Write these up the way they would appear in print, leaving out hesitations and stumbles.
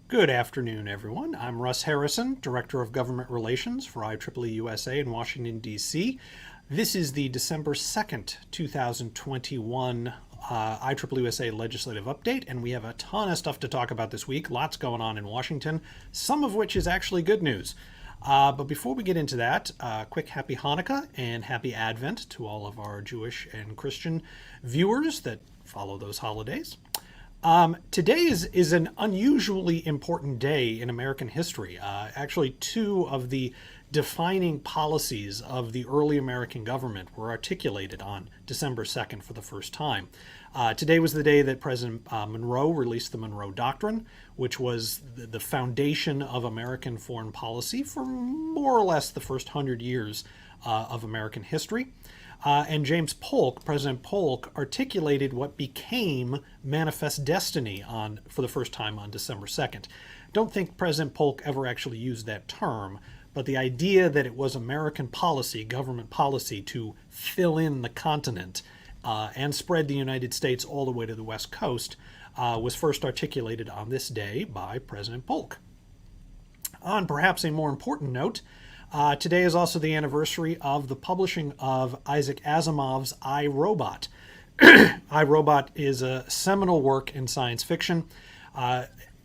Good afternoon, everyone. I'm Russ Harrison, Director of Government Relations for IEEE-USA in Washington, D.C. This is the December 2nd, 2021 IEEE-USA Legislative Update, and we have a ton of stuff to talk about this week. Lots going on in Washington, some of which is actually good news. But before we get into that, quick happy Hanukkah and happy Advent to all of our Jewish and Christian viewers that follow those holidays. Today is an unusually important day in American history. Actually, two of the defining policies of the early American government were articulated on December 2nd for the first time. Today was the day that President Monroe released the Monroe Doctrine, which was the foundation of American foreign policy for more or less the first 100 years of American history. And James Polk, President Polk, articulated what became Manifest Destiny for the first time on December 2nd. Don't think President Polk ever actually used that term, but the idea that it was American policy, government policy, to fill in the continent and spread the United States all the way to the West Coast was first articulated on this day by President Polk. On perhaps a more important note, today is also the anniversary of the publishing of Isaac Asimov's I, Robot. I, Robot is a seminal work in science fiction.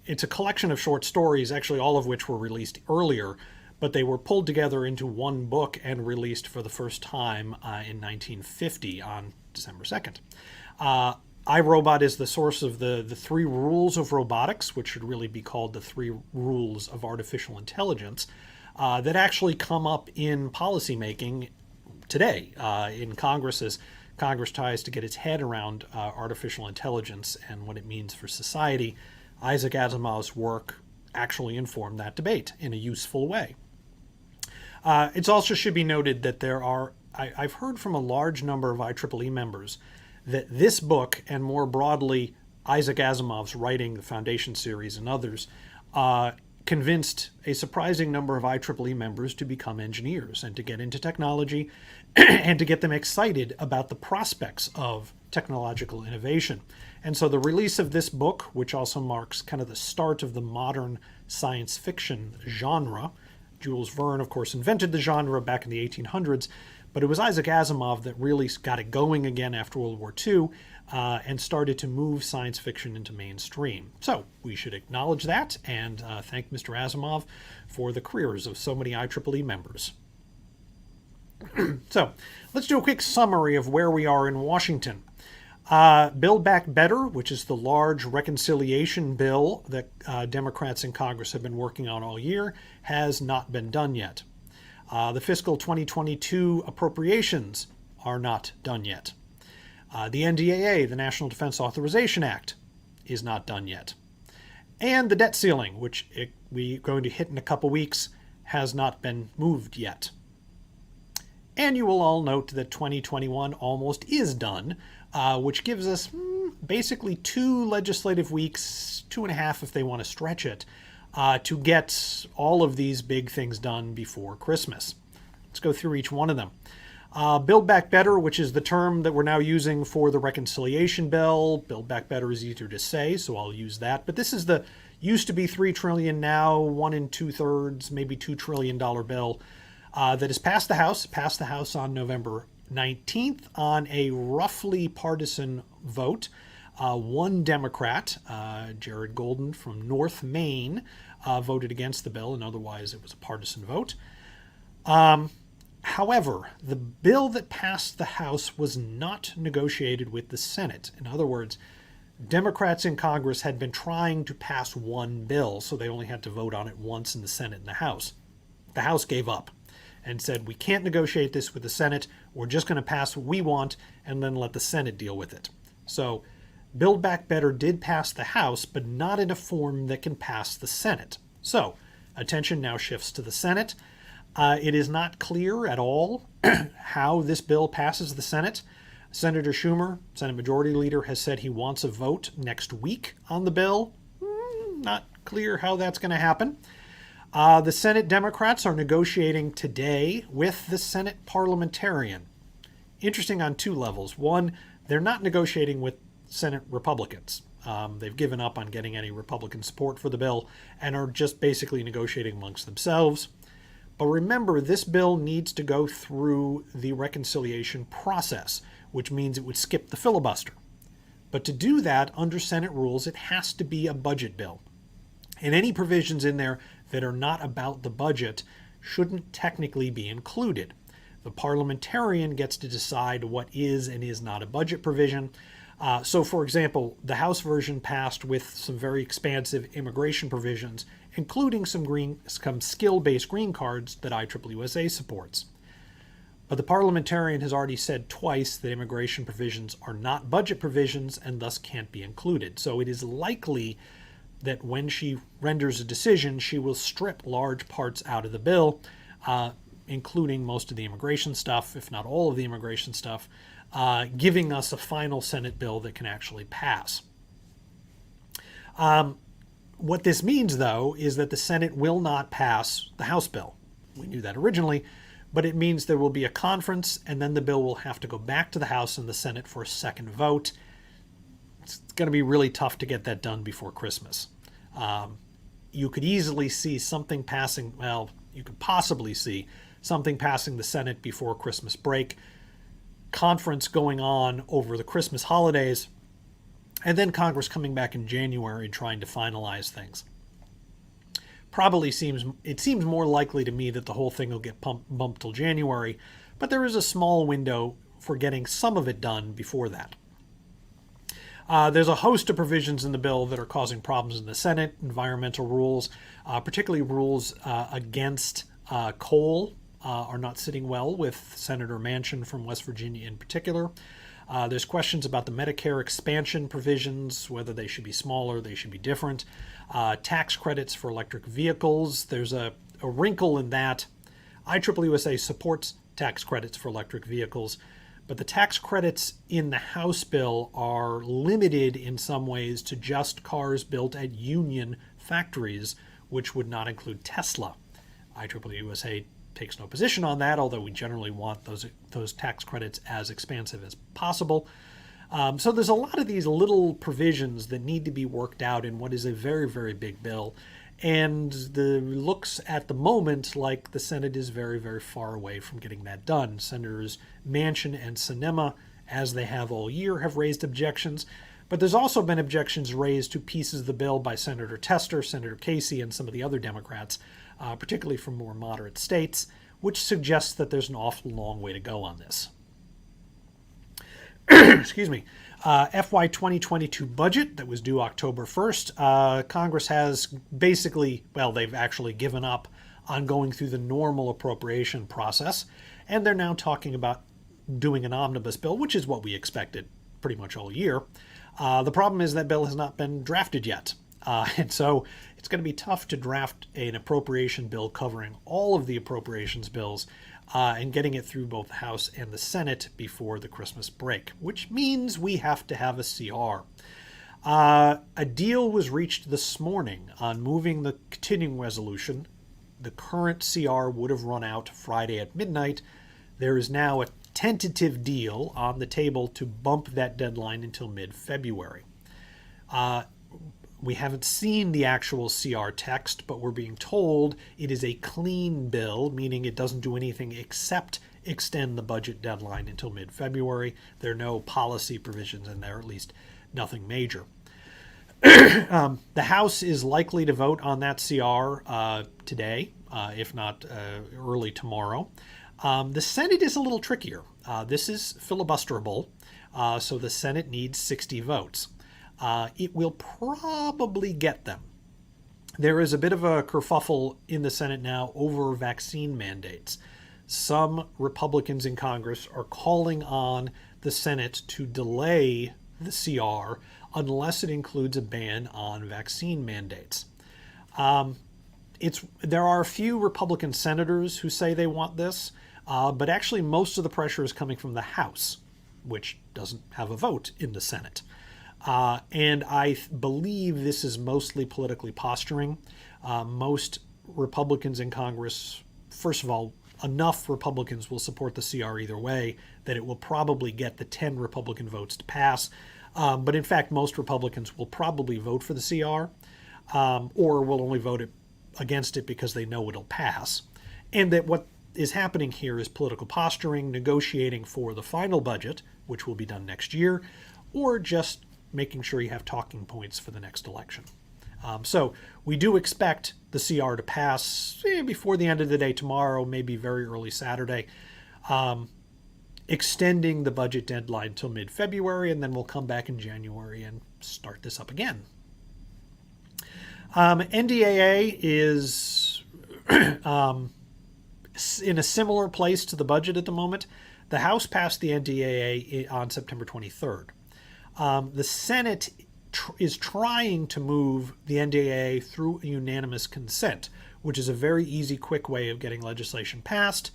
It's a collection of short stories, actually all of which were released earlier, but they were pulled together into one book and released for the first time in 1950 on December 2nd. I, Robot is the source of the three rules of robotics, which should really be called the three rules of artificial intelligence, that actually come up in policymaking today in Congress as Congress tries to get its head around artificial intelligence and what it means for society. Isaac Asimov's work actually informed that debate in a useful way. It also should be noted that I've heard from a large number of IEEE members that this book, and more broadly Isaac Asimov's writing, the Foundation series and others, convinced a surprising number of IEEE members to become engineers and to get into technology and to get them excited about the prospects of technological innovation. And so the release of this book, which also marks kind of the start of the modern science fiction genre, Jules Verne, of course, invented the genre back in the 1800s, but it was Isaac Asimov that really got it going again after World War II and started to move science fiction into mainstream. So we should acknowledge that and thank Mr. Asimov for the careers of so many IEEE members. So let's do a quick summary of where we are in Washington. Build Back Better, which is the large reconciliation bill that Democrats in Congress have been working on all year, has not been done yet. The fiscal 2022 appropriations are not done yet. The NDAA, the National Defense Authorization Act, is not done yet. And the debt ceiling, which we're going to hit in a couple weeks, has not been moved yet. And you will all note that 2021 almost is done, which gives us basically 2 legislative weeks, 2.5 if they want to stretch it, to get all of these big things done before Christmas. Let's go through each one of them. Build Back Better, which is the term that we're now using for the reconciliation bill. Build Back Better is easier to say, so I'll use that. But this is the used to be $3 trillion, now 1 2/3, maybe $2 trillion bill that has passed the House. Passed the House on November 19th on a roughly partisan vote. One Democrat, Jared Golden from North Maine, voted against the bill, and otherwise it was a partisan vote. However, the bill that passed the House was not negotiated with the Senate. In other words, Democrats in Congress had been trying to pass one bill, so they only had to vote on it once in the Senate and the House. The House gave up and said, we can't negotiate this with the Senate. We're just going to pass what we want and then let the Senate deal with it. So Build Back Better did pass the House, but not in a form that can pass the Senate. So attention now shifts to the Senate. It is not clear at all how this bill passes the Senate. Senator Schumer, Senate Majority Leader, has said he wants a vote next week on the bill. Not clear how that's going to happen. The Senate Democrats are negotiating today with the Senate parliamentarian. Interesting on 2 levels. One, they're not negotiating with Senate Republicans. They've given up on getting any Republican support for the bill and are just basically negotiating amongst themselves. But remember, this bill needs to go through the reconciliation process, which means it would skip the filibuster. But to do that, under Senate rules, it has to be a budget bill. And any provisions in there that are not about the budget shouldn't technically be included. The parliamentarian gets to decide what is and is not a budget provision. So, for example, the House version passed with some very expansive immigration provisions, including some skill-based green cards that IEEE-USA supports. But the parliamentarian has already said twice that immigration provisions are not budget provisions and thus can't be included. So it is likely that when she renders a decision, she will strip large parts out of the bill, including most of the immigration stuff, if not all of the immigration stuff, giving us a final Senate bill that can actually pass. What this means, though, is that the Senate will not pass the House bill. We knew that originally, but it means there will be a conference, and then the bill will have to go back to the House and the Senate for a second vote. It's going to be really tough to get that done before Christmas. You could easily see something passing, well, you could possibly see something passing the Senate before Christmas break, conference going on over the Christmas holidays, and then Congress coming back in January and trying to finalize things. It seems more likely to me that the whole thing will get bumped till January, but there is a small window for getting some of it done before that. There's a host of provisions in the bill that are causing problems in the Senate. Environmental rules, particularly rules against coal, are not sitting well with Senator Manchin from West Virginia in particular. There's questions about the Medicare expansion provisions, whether they should be smaller, they should be different. Tax credits for electric vehicles. There's a wrinkle in that. IEEE-USA supports tax credits for electric vehicles, but the tax credits in the House bill are limited in some ways to just cars built at union factories, which would not include Tesla. IEEE-USA takes no position on that, although we generally want those tax credits as expansive as possible. So there's a lot of these little provisions that need to be worked out in what is a very, very big bill. And the looks at the moment like the Senate is very, very far away from getting that done. Senators Manchin and Sinema, as they have all year, have raised objections. But there's also been objections raised to pieces of the bill by Senator Tester, Senator Casey, and some of the other Democrats, particularly from more moderate states, which suggests that there's an awful long way to go on this. Excuse me. FY 2022 budget that was due October 1st. Congress has basically, well, they've actually given up on going through the normal appropriation process, and they're now talking about doing an omnibus bill, which is what we expected pretty much all year. The problem is that bill has not been drafted yet. And so it's going to be tough to draft an appropriation bill covering all of the appropriations bills and getting it through both the House and the Senate before the Christmas break, which means we have to have a CR. A deal was reached this morning on moving the continuing resolution. The current CR would have run out Friday at midnight. There is now a tentative deal on the table to bump that deadline until mid-February. We haven't seen the actual CR text, but we're being told it is a clean bill, meaning it doesn't do anything except extend the budget deadline until mid-February. There are no policy provisions in there, at least nothing major. The House is likely to vote on that CR today, if not early tomorrow. The Senate is a little trickier. This is filibusterable, so the Senate needs 60 votes. It will probably get them. There is a bit of a kerfuffle in the Senate now over vaccine mandates. Some Republicans in Congress are calling on the Senate to delay the CR unless it includes a ban on vaccine mandates. There are a few Republican senators who say they want this, but actually most of the pressure is coming from the House, which doesn't have a vote in the Senate. And I believe this is mostly politically posturing. Most Republicans in Congress, first of all, enough Republicans will support the CR either way that it will probably get the 10 Republican votes to pass. But in fact, most Republicans will probably vote for the CR, or will only vote against it because they know it'll pass. And that what is happening here is political posturing, negotiating for the final budget, which will be done next year, or just making sure you have talking points for the next election. So we do expect the CR to pass before the end of the day tomorrow, maybe very early Saturday, extending the budget deadline till mid-February, and then we'll come back in January and start this up again. NDAA is in a similar place to the budget at the moment. The House passed the NDAA on September 23rd. The Senate is trying to move the NDAA through a unanimous consent, which is a very easy, quick way of getting legislation passed.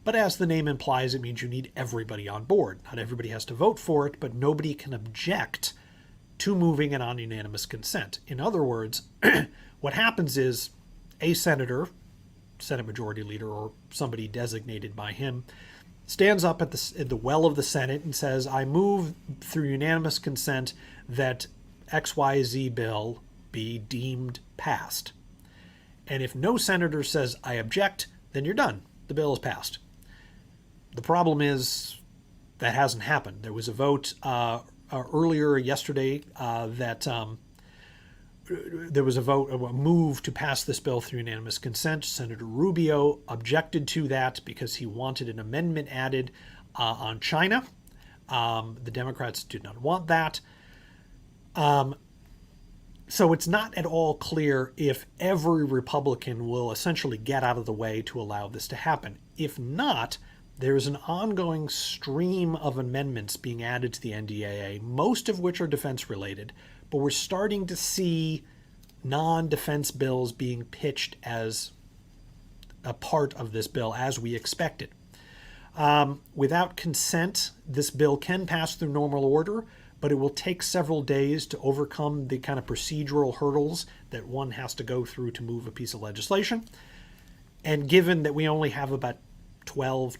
But as the name implies, it means you need everybody on board. Not everybody has to vote for it, but nobody can object to moving it on unanimous consent. In other words, what happens is a senator, Senate Majority Leader, or somebody designated by him, stands up at the well of the Senate and says, I move through unanimous consent that XYZ bill be deemed passed. And if no senator says, I object, then you're done. The bill is passed. The problem is that hasn't happened. There was a vote earlier yesterday that there was a move to pass this bill through unanimous consent. Senator Rubio objected to that because he wanted an amendment added on China. The Democrats did not want that. So it's not at all clear if every Republican will essentially get out of the way to allow this to happen. If not, there's an ongoing stream of amendments being added to the NDAA, most of which are defense-related, but we're starting to see non-defense bills being pitched as a part of this bill, as we expected. Without consent, this bill can pass through normal order, but it will take several days to overcome the kind of procedural hurdles that one has to go through to move a piece of legislation. And given that we only have about 12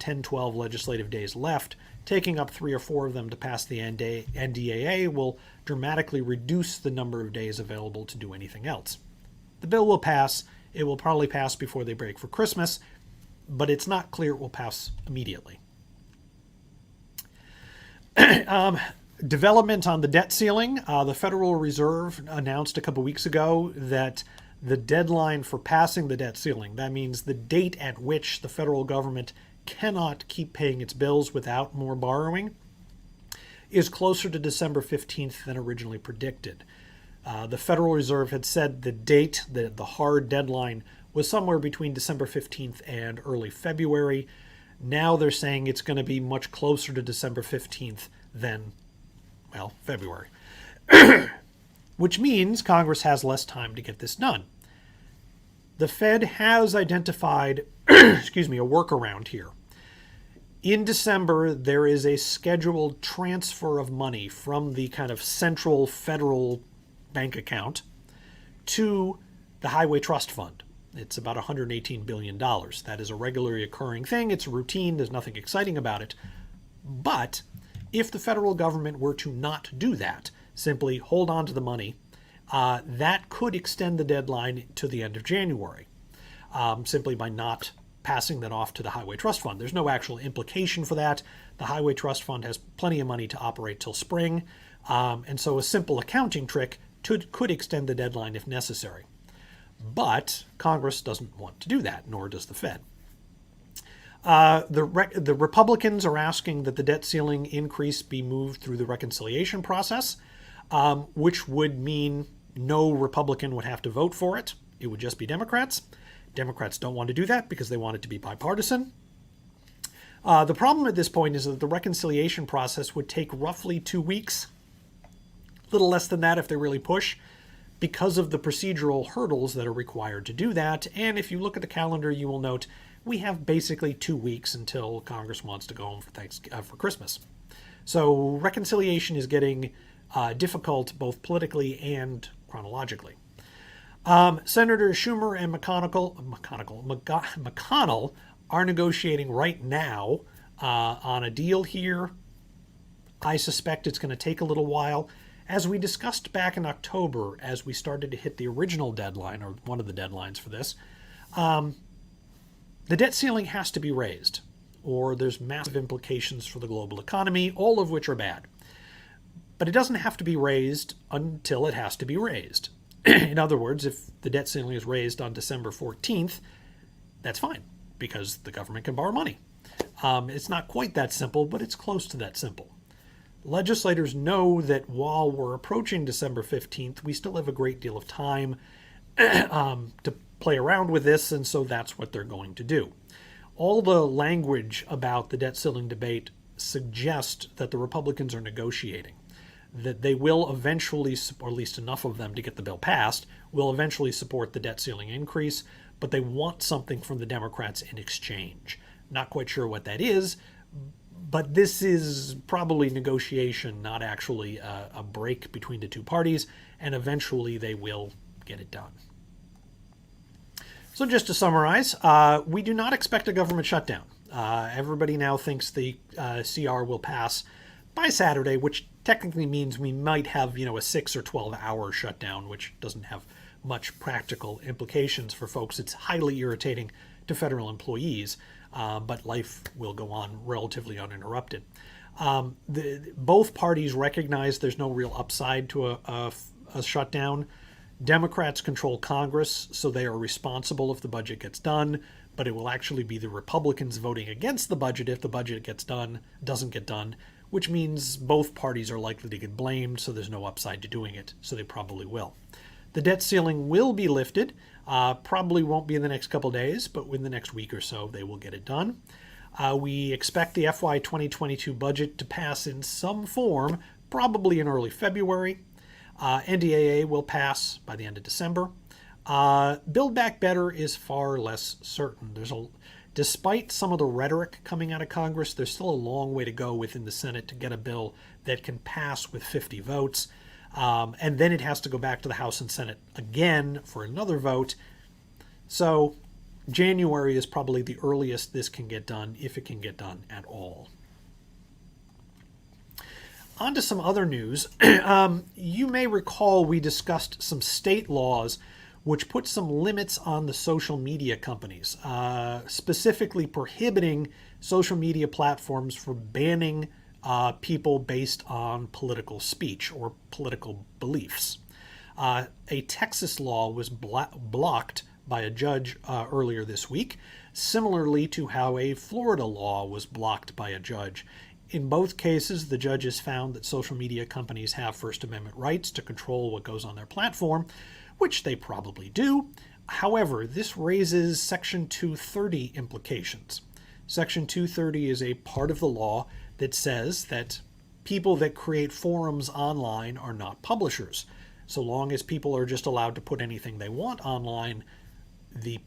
legislative days left, taking up 3 or 4 of them to pass the NDAA will dramatically reduce the number of days available to do anything else. The bill will pass. It will probably pass before they break for Christmas, but it's not clear it will pass immediately. Development on the debt ceiling. The Federal Reserve announced a couple weeks ago that the deadline for passing the debt ceiling, that means the date at which the federal government cannot keep paying its bills without more borrowing, is closer to December 15th than originally predicted. The Federal Reserve had said the date, the hard deadline, was somewhere between December 15th and early February. Now they're saying it's going to be much closer to December 15th than, well, February. Which means Congress has less time to get this done. The Fed has identified, a workaround here. In December, there is a scheduled transfer of money from the kind of central federal bank account to the Highway Trust Fund. It's about $118 billion. That is a regularly occurring thing. It's routine. There's nothing exciting about it. But if the federal government were to not do that, simply hold on to the money, that could extend the deadline to the end of January, simply by not passing that off to the Highway Trust Fund. There's no actual implication for that. The Highway Trust Fund has plenty of money to operate till spring, and so a simple accounting trick could extend the deadline if necessary. But Congress doesn't want to do that, nor does the Fed. The Republicans are asking that the debt ceiling increase be moved through the reconciliation process, which would mean no Republican would have to vote for it. It would just be Democrats. Democrats don't want to do that because they want it to be bipartisan. The problem at this point is that the reconciliation process would take roughly 2 weeks, a little less than that if they really push, because of the procedural hurdles that are required to do that. And if you look at the calendar, you will note we have basically 2 weeks until Congress wants to go home for Christmas. So reconciliation is getting difficult both politically and chronologically. Senator Schumer and McConnell are negotiating right now on a deal here. I suspect it's going to take a little while. As we discussed back in October, as we started to hit the original deadline, or one of the deadlines for this, the debt ceiling has to be raised, or there's massive implications for the global economy, all of which are bad. But it doesn't have to be raised until it has to be raised. In other words, if the debt ceiling is raised on December 14th, that's fine, because the government can borrow money. It's not quite that simple, but it's close to that simple. Legislators know that while we're approaching December 15th, we still have a great deal of time to play around with this, and so that's what they're going to do. All the language about the debt ceiling debate suggests that the Republicans are negotiating, that they will eventually, or at least enough of them to get the bill passed, will eventually support the debt ceiling increase, but they want something from the Democrats in exchange. Not quite sure what that is, but this is probably negotiation, not actually a break between the two parties, and eventually they will get it done. So just to summarize, we do not expect a government shutdown. Everybody now thinks the CR will pass by Saturday, which technically means we might have, a 6 or 12 hour shutdown, which doesn't have much practical implications for folks. It's highly irritating to federal employees, but life will go on relatively uninterrupted. Both parties recognize there's no real upside to a shutdown. Democrats control Congress, so they are responsible if the budget gets done, but it will actually be the Republicans voting against the budget if the budget doesn't get done, which means both parties are likely to get blamed, so there's no upside to doing it, so they probably will. The debt ceiling will be lifted, probably won't be in the next couple days, but within the next week or so they will get it done. We expect the FY 2022 budget to pass in some form, probably in early February. NDAA will pass by the end of December. Build Back Better is far less certain. Despite some of the rhetoric coming out of Congress, there's still a long way to go within the Senate to get a bill that can pass with 50 votes. And then it has to go back to the House and Senate again for another vote. So January is probably the earliest this can get done, if it can get done at all. On to some other news. You may recall we discussed some state laws which put some limits on the social media companies, specifically prohibiting social media platforms from banning people based on political speech or political beliefs. A Texas law was blocked by a judge earlier this week, similarly to how a Florida law was blocked by a judge. In both cases, the judges found that social media companies have First Amendment rights to control what goes on their platform, which they probably do. However, this raises Section 230 implications. Section 230 is a part of the law that says that people that create forums online are not publishers. So long as people are just allowed to put anything they want online, the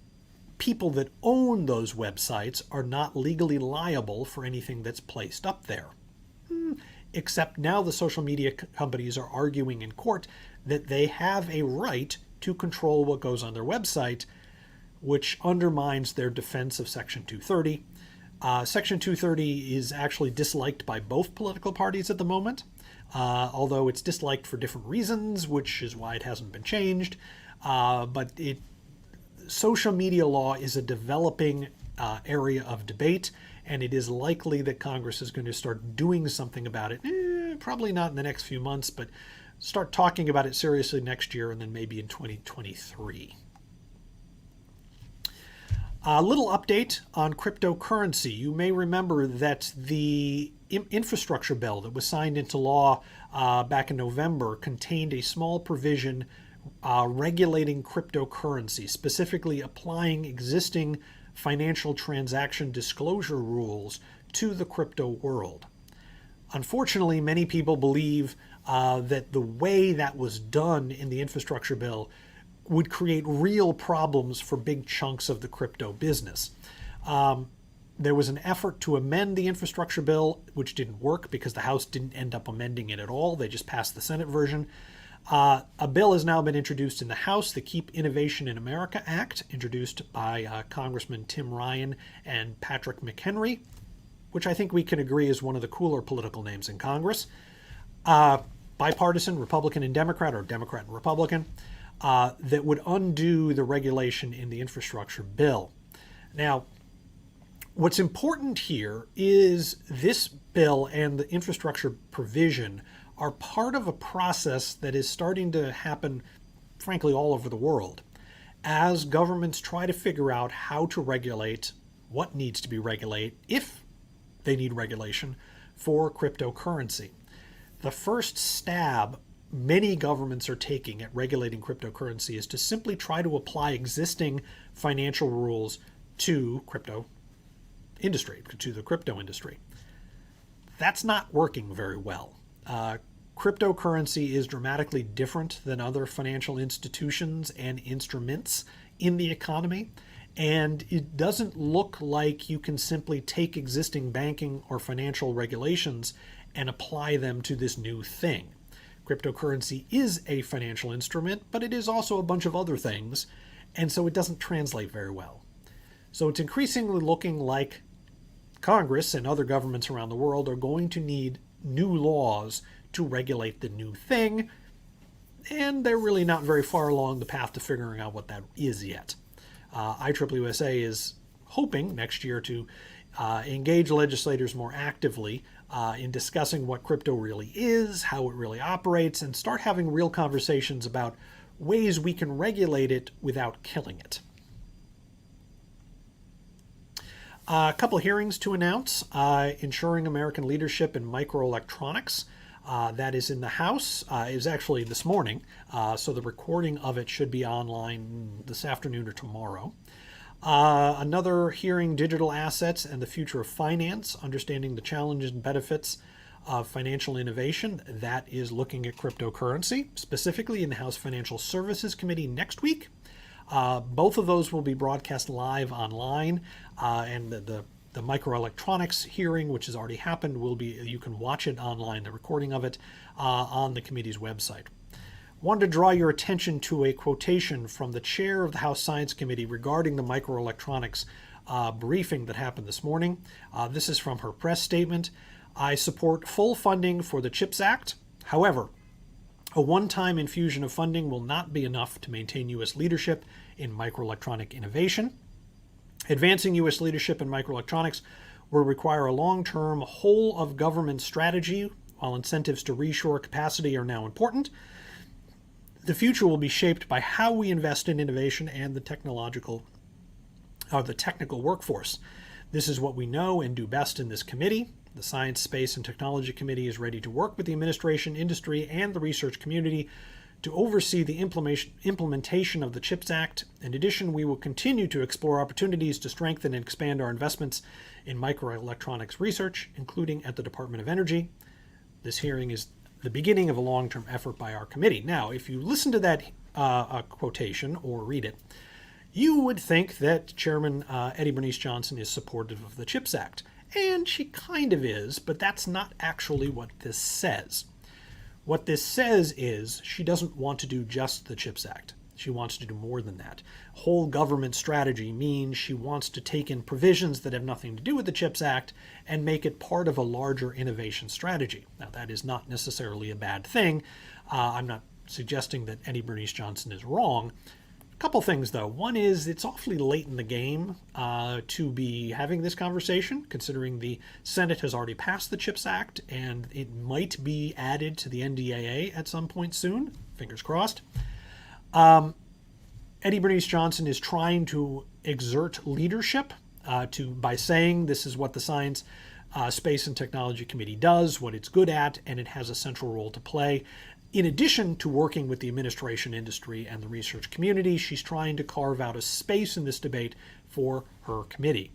people that own those websites are not legally liable for anything that's placed up there. Except now the social media companies are arguing in court that they have a right to control what goes on their website, which undermines their defense of Section 230. Section 230 is actually disliked by both political parties at the moment, although it's disliked for different reasons, which is why it hasn't been changed. Social media law is a developing area of debate, and it is likely that Congress is going to start doing something about it, probably not in the next few months, but start talking about it seriously next year and then maybe in 2023. A little update on cryptocurrency. You may remember that the infrastructure bill that was signed into law back in November contained a small provision regulating cryptocurrency, specifically applying existing financial transaction disclosure rules to the crypto world. Unfortunately, many people believe that the way that was done in the infrastructure bill would create real problems for big chunks of the crypto business. There was an effort to amend the infrastructure bill, which didn't work because the House didn't end up amending it at all. They just passed the Senate version. A bill has now been introduced in the House, the Keep Innovation in America Act, introduced by Congressman Tim Ryan and Patrick McHenry, which I think we can agree is one of the cooler political names in Congress. Bipartisan, Republican and Democrat, or Democrat and Republican, that would undo the regulation in the infrastructure bill. Now, what's important here is this bill and the infrastructure provision are part of a process that is starting to happen, frankly, all over the world, as governments try to figure out how to regulate what needs to be regulated, if they need regulation, for cryptocurrency. The first stab many governments are taking at regulating cryptocurrency is to simply try to apply existing financial rules to crypto industry, to the crypto industry. That's not working very well. Cryptocurrency is dramatically different than other financial institutions and instruments in the economy, and it doesn't look like you can simply take existing banking or financial regulations and apply them to this new thing. Cryptocurrency is a financial instrument, but it is also a bunch of other things, and so it doesn't translate very well. So it's increasingly looking like Congress and other governments around the world are going to need new laws to regulate the new thing, and they're really not very far along the path to figuring out what that is yet. IEEE-USA is hoping next year to engage legislators more actively in discussing what crypto really is, how it really operates, and start having real conversations about ways we can regulate it without killing it. A couple of hearings to announce. Ensuring American leadership in microelectronics. That is in the House. It was actually this morning, so the recording of it should be online this afternoon or tomorrow. Another hearing, digital assets and the future of finance, understanding the challenges and benefits of financial innovation. That is looking at cryptocurrency, specifically in the House Financial Services Committee next week. Both of those will be broadcast live online, and the microelectronics hearing, which has already happened, will be, you can watch it online, the recording of it, on the committee's website. Wanted to draw your attention to a quotation from the chair of the House Science Committee regarding the microelectronics briefing that happened this morning. This is from her press statement. I support full funding for the CHIPS Act. However, a one-time infusion of funding will not be enough to maintain U.S. leadership in microelectronic innovation. Advancing U.S. leadership in microelectronics will require a long-term whole-of-government strategy, while incentives to reshore capacity are now important. The future will be shaped by how we invest in innovation and the technical workforce. This is what we know and do best in this committee. The Science, Space, and Technology Committee is ready to work with the administration, industry, and the research community to oversee the implementation of the CHIPS Act. In addition, we will continue to explore opportunities to strengthen and expand our investments in microelectronics research, including at the Department of Energy. This hearing is the beginning of a long-term effort by our committee. Now, if you listen to that quotation or read it, you would think that Chairman Eddie Bernice Johnson is supportive of the CHIPS Act. And she kind of is, but that's not actually what this says. What this says is she doesn't want to do just the CHIPS Act. She wants to do more than that. Whole government strategy means she wants to take in provisions that have nothing to do with the CHIPS Act and make it part of a larger innovation strategy. Now, that is not necessarily a bad thing. I'm not suggesting that Eddie Bernice Johnson is wrong. A couple things, though. One is it's awfully late in the game to be having this conversation, considering the Senate has already passed the CHIPS Act, and it might be added to the NDAA at some point soon. Fingers crossed. Eddie Bernice Johnson is trying to exert leadership by saying this is what the Science, Space, and Technology Committee does, what it's good at, and it has a central role to play. In addition to working with the administration, industry, and the research community, she's trying to carve out a space in this debate for her committee.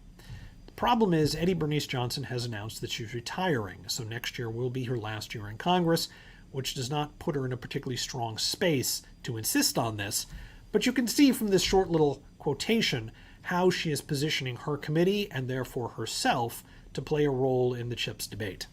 The problem is Eddie Bernice Johnson has announced that she's retiring, so next year will be her last year in Congress, which does not put her in a particularly strong space to insist on this. But you can see from this short little quotation how she is positioning her committee and therefore herself to play a role in the CHIPS debate.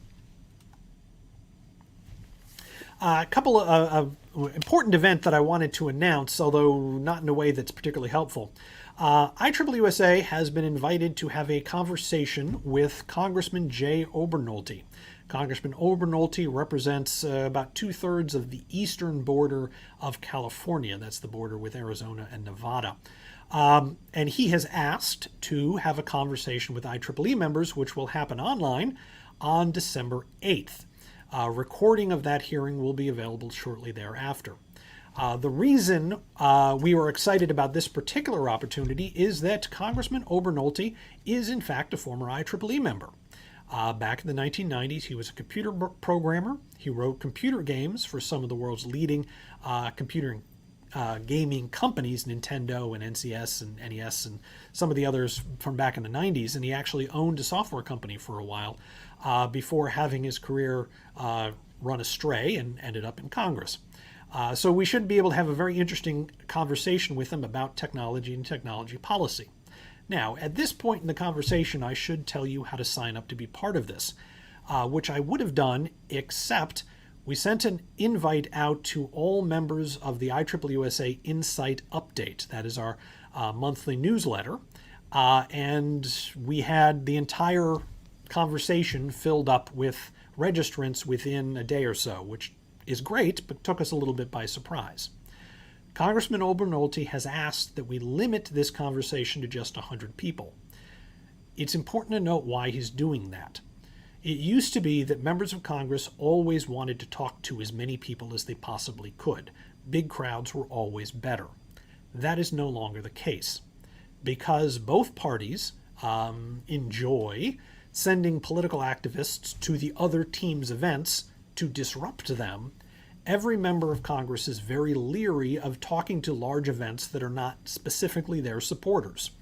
A couple of important event that I wanted to announce, although not in a way that's particularly helpful. IEEE-USA has been invited to have a conversation with Congressman Jay Obernolte. Congressman Obernolte represents about 2/3 of the eastern border of California. That's the border with Arizona and Nevada. And he has asked to have a conversation with IEEE members, which will happen online on December 8th. A recording of that hearing will be available shortly thereafter. The reason we were excited about this particular opportunity is that Congressman Obernolte is in fact a former IEEE member. Back in the 1990s, he was a computer programmer. He wrote computer games for some of the world's leading computer gaming companies, Nintendo and NCS and NES and some of the others from back in the 90s. And he actually owned a software company for a while before having his career run astray and ended up in Congress. So we should be able to have a very interesting conversation with him about technology and technology policy. Now, at this point in the conversation, I should tell you how to sign up to be part of this, which I would have done, except we sent an invite out to all members of the IEEE-USA Insight Update. That is our monthly newsletter. And we had the entire conversation filled up with registrants within a day or so, which is great, but took us a little bit by surprise. Congressman Obernolte has asked that we limit this conversation to just 100 people. It's important to note why he's doing that. It used to be that members of Congress always wanted to talk to as many people as they possibly could. Big crowds were always better. That is no longer the case, because both parties enjoy sending political activists to the other team's events to disrupt them. Every member of Congress is very leery of talking to large events that are not specifically their supporters.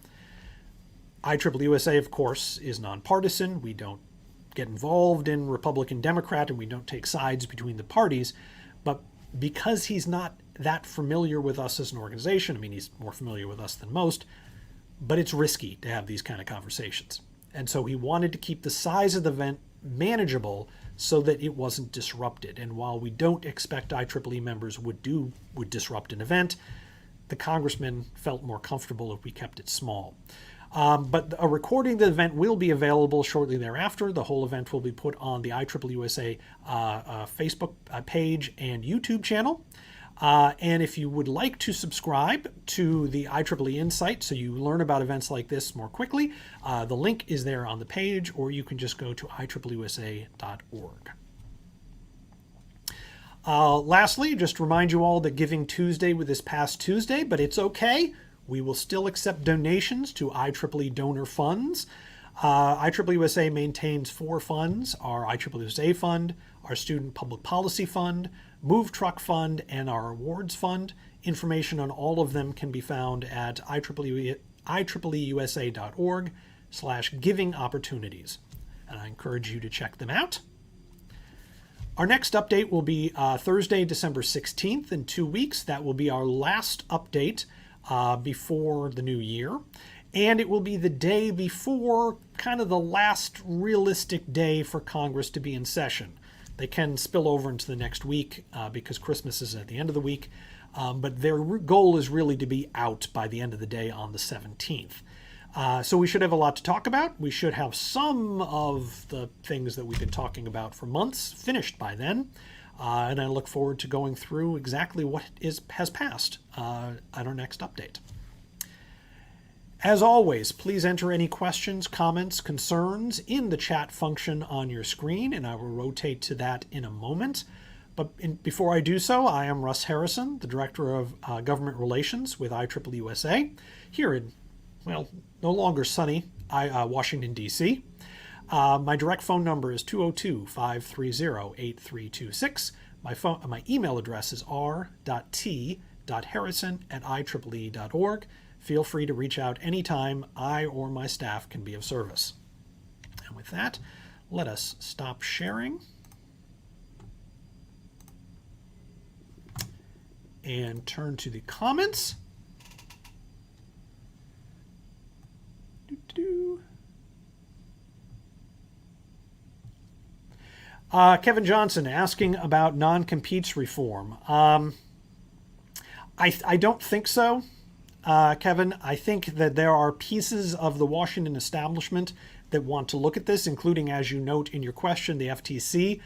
IEEE-USA, of course, is nonpartisan. We don't get involved in Republican-Democrat, and we don't take sides between the parties. But because he's not that familiar with us as an organization, I mean, he's more familiar with us than most, but it's risky to have these kind of conversations. And so he wanted to keep the size of the event manageable so that it wasn't disrupted. And while we don't expect IEEE members would disrupt an event, the congressman felt more comfortable if we kept it small. But a recording of the event will be available shortly thereafter. The whole event will be put on the IEEE-USA Facebook page and YouTube channel. And if you would like to subscribe to the IEEE Insight so you learn about events like this more quickly, the link is there on the page, or you can just go to IEEEUSA.org. Lastly, just remind you all that Giving Tuesday was this past Tuesday, but it's okay. We will still accept donations to IEEE donor funds. IEEE-USA maintains 4 funds: our IEEE-USA Fund, our Student Public Policy Fund, Move Truck Fund, and our Awards Fund. Information on all of them can be found at IEEEUSA.org/giving opportunities. And I encourage you to check them out. Our next update will be Thursday, December 16th in 2 weeks. That will be our last update before the new year. And it will be the day before kind of the last realistic day for Congress to be in session. They can spill over into the next week because Christmas is at the end of the week. But their goal is really to be out by the end of the day on the 17th. So we should have a lot to talk about. We should have some of the things that we've been talking about for months finished by then. And I look forward to going through exactly what has passed at our next update. As always, please enter any questions, comments, concerns in the chat function on your screen, and I will rotate to that in a moment. But before I do so, I am Russ Harrison, the Director of Government Relations with IEEE-USA, here in, well, no longer sunny Washington, D.C. My direct phone number is 202-530-8326. My email address is r.t.harrison@ieee.org. Feel free to reach out anytime. I or my staff can be of service. And with that, let us stop sharing and turn to the comments. Kevin Johnson asking about non-competes reform. I don't think so, Kevin. I think that there are pieces of the Washington establishment that want to look at this, including, as you note in your question, the FTC.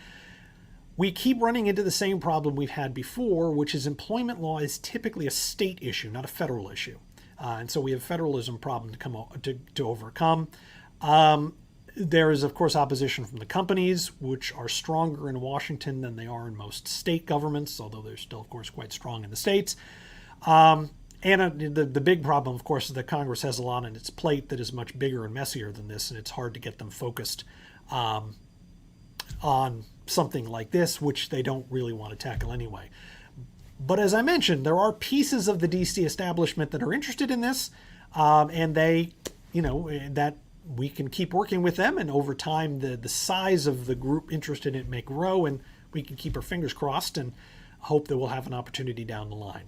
We keep running into the same problem we've had before, which is employment law is typically a state issue, not a federal issue. And so we have a federalism problem to overcome. There is, of course, opposition from the companies, which are stronger in Washington than they are in most state governments, although they're still, of course, quite strong in the states. And the big problem, of course, is that Congress has a lot on its plate that is much bigger and messier than this, and it's hard to get them focused on something like this, which they don't really want to tackle anyway. But as I mentioned, there are pieces of the DC establishment that are interested in this, and they, that we can keep working with them, and over time the size of the group interested in it may grow, and we can keep our fingers crossed and hope that we'll have an opportunity down the line.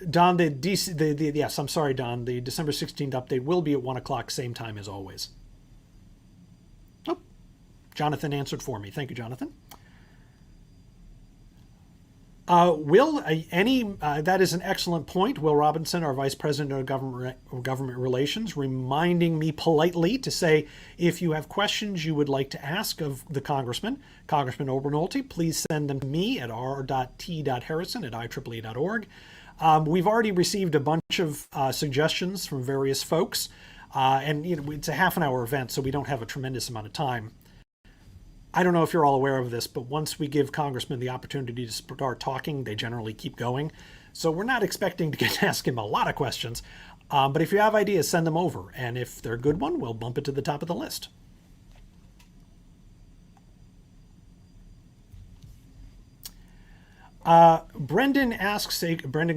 Don, yes, I'm sorry, Don. The December 16th update will be at 1 o'clock, same time as always. Oh, Jonathan answered for me. Thank you, Jonathan. That is an excellent point. Will Robinson, our Vice President of Government Relations, reminding me politely to say, if you have questions you would like to ask of the Congressman Obernolte, please send them to me at r.t.harrison@ieee.org. We've already received a bunch of suggestions from various folks, and it's a half-an-hour event, so we don't have a tremendous amount of time. I don't know if you're all aware of this, but once we give congressmen the opportunity to start talking, they generally keep going. So we're not expecting to get to ask him a lot of questions, but if you have ideas, send them over, and if they're a good one, we'll bump it to the top of the list. Brendan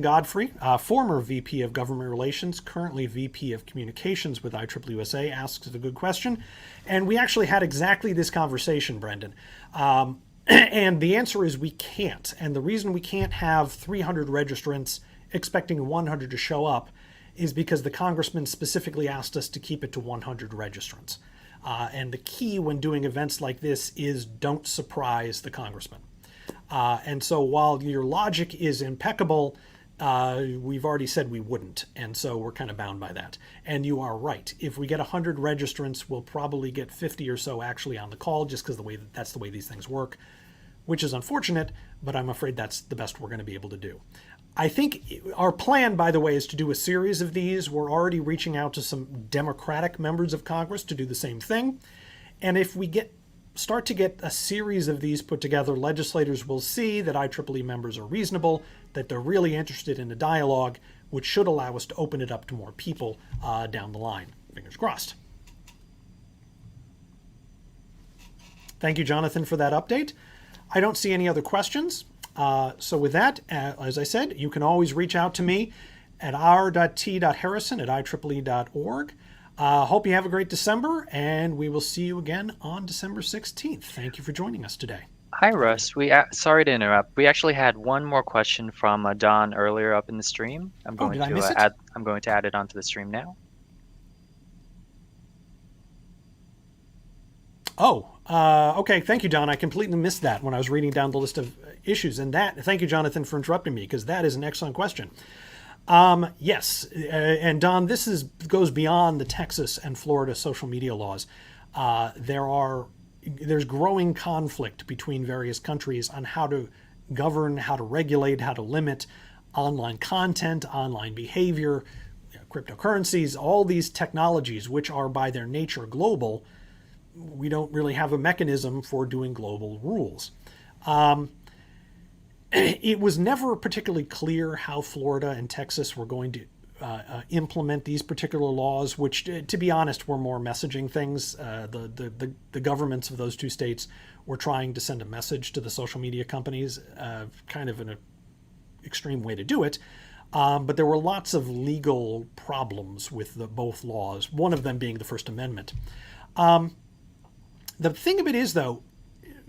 Godfrey, former VP of Government Relations, currently VP of Communications with IEEE-USA, asks a good question. And we actually had exactly this conversation, Brendan. And the answer is we can't. And the reason we can't have 300 registrants expecting 100 to show up is because the congressman specifically asked us to keep it to 100 registrants. And the key when doing events like this is don't surprise the congressman. And so while your logic is impeccable, we've already said we wouldn't. And so we're kind of bound by that. And you are right. If we get 100 registrants, we'll probably get 50 or so actually on the call, just because that's the way these things work, which is unfortunate, but I'm afraid that's the best we're going to be able to do. I think our plan, by the way, is to do a series of these. We're already reaching out to some Democratic members of Congress to do the same thing. And if we start to get a series of these put together, legislators will see that IEEE members are reasonable, that they're really interested in a dialogue, which should allow us to open it up to more people down the line. Fingers crossed. Thank you, Jonathan, for that update. I don't see any other questions. So with that, as I said, you can always reach out to me at r.t.harrison@ieee.org. Hope you have a great December, and we will see you again on December 16th. Thank you for joining us today. Hi, Russ. Sorry to interrupt. We actually had one more question from Don earlier up in the stream. I'm going to add it onto the stream now. Okay. Thank you, Don. I completely missed that when I was reading down the list of issues. And thank you, Jonathan, for interrupting me, because that is an excellent question. Yes, and Don, this goes beyond the Texas and Florida social media laws. There's growing conflict between various countries on how to govern, how to regulate, how to limit online content, online behavior, cryptocurrencies, all these technologies, which are by their nature global. We don't really have a mechanism for doing global rules. It was never particularly clear how Florida and Texas were going to implement these particular laws, which, to be honest, were more messaging things. The governments of those two states were trying to send a message to the social media companies, kind of an extreme way to do it. But there were lots of legal problems with both laws, one of them being the First Amendment. The thing of it is, though,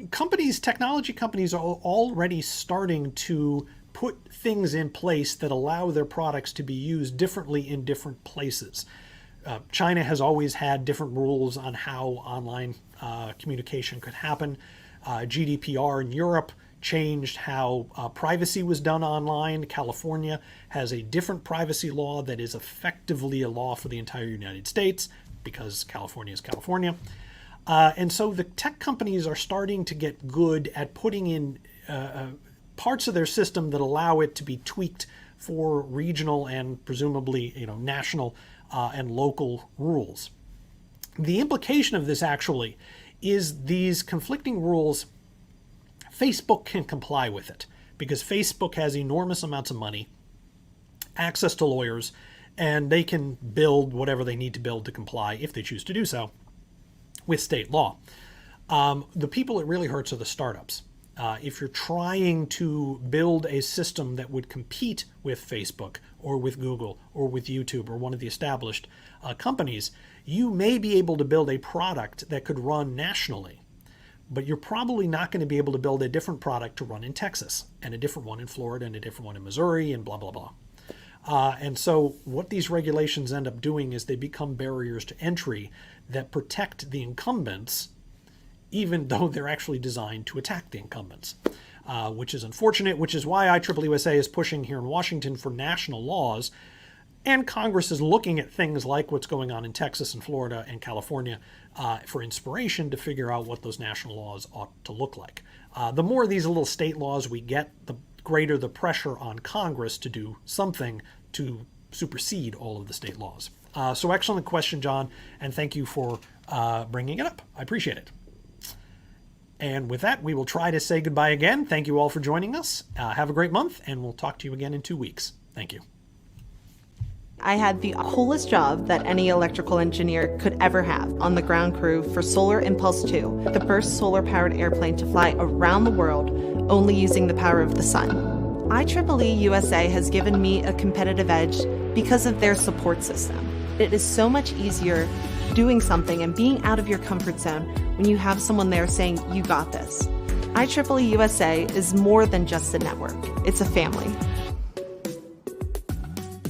technology companies are already starting to put things in place that allow their products to be used differently in different places. China has always had different rules on how online communication could happen. GDPR in Europe changed how privacy was done online. California has a different privacy law that is effectively a law for the entire United States because California is California. And so the tech companies are starting to get good at putting in parts of their system that allow it to be tweaked for regional and presumably, national and local rules. The implication of this actually is these conflicting rules, Facebook can comply with it because Facebook has enormous amounts of money, access to lawyers, and they can build whatever they need to build to comply, if they choose to do so, with state law. The people it really hurts are the startups. If you're trying to build a system that would compete with Facebook or with Google or with YouTube or one of the established companies, you may be able to build a product that could run nationally, but you're probably not going to be able to build a different product to run in Texas and a different one in Florida and a different one in Missouri and blah, blah, blah. And so what these regulations end up doing is they become barriers to entry that protect the incumbents, even though they're actually designed to attack the incumbents, which is unfortunate, which is why IEEE-USA is pushing here in Washington for national laws. And Congress is looking at things like what's going on in Texas and Florida and California for inspiration to figure out what those national laws ought to look like. The more of these little state laws we get, the greater the pressure on Congress to do something to supersede all of the state laws. So excellent question, John, and thank you for bringing it up. I appreciate it. And with that, we will try to say goodbye again. Thank you all for joining us. Have a great month, and we'll talk to you again in 2 weeks. Thank you. I had the coolest job that any electrical engineer could ever have on the ground crew for Solar Impulse 2, the first solar-powered airplane to fly around the world only using the power of the sun. IEEE-USA has given me a competitive edge because of their support system. It is so much easier doing something and being out of your comfort zone when you have someone there saying, "You got this." IEEE-USA is more than just a network. It's a family.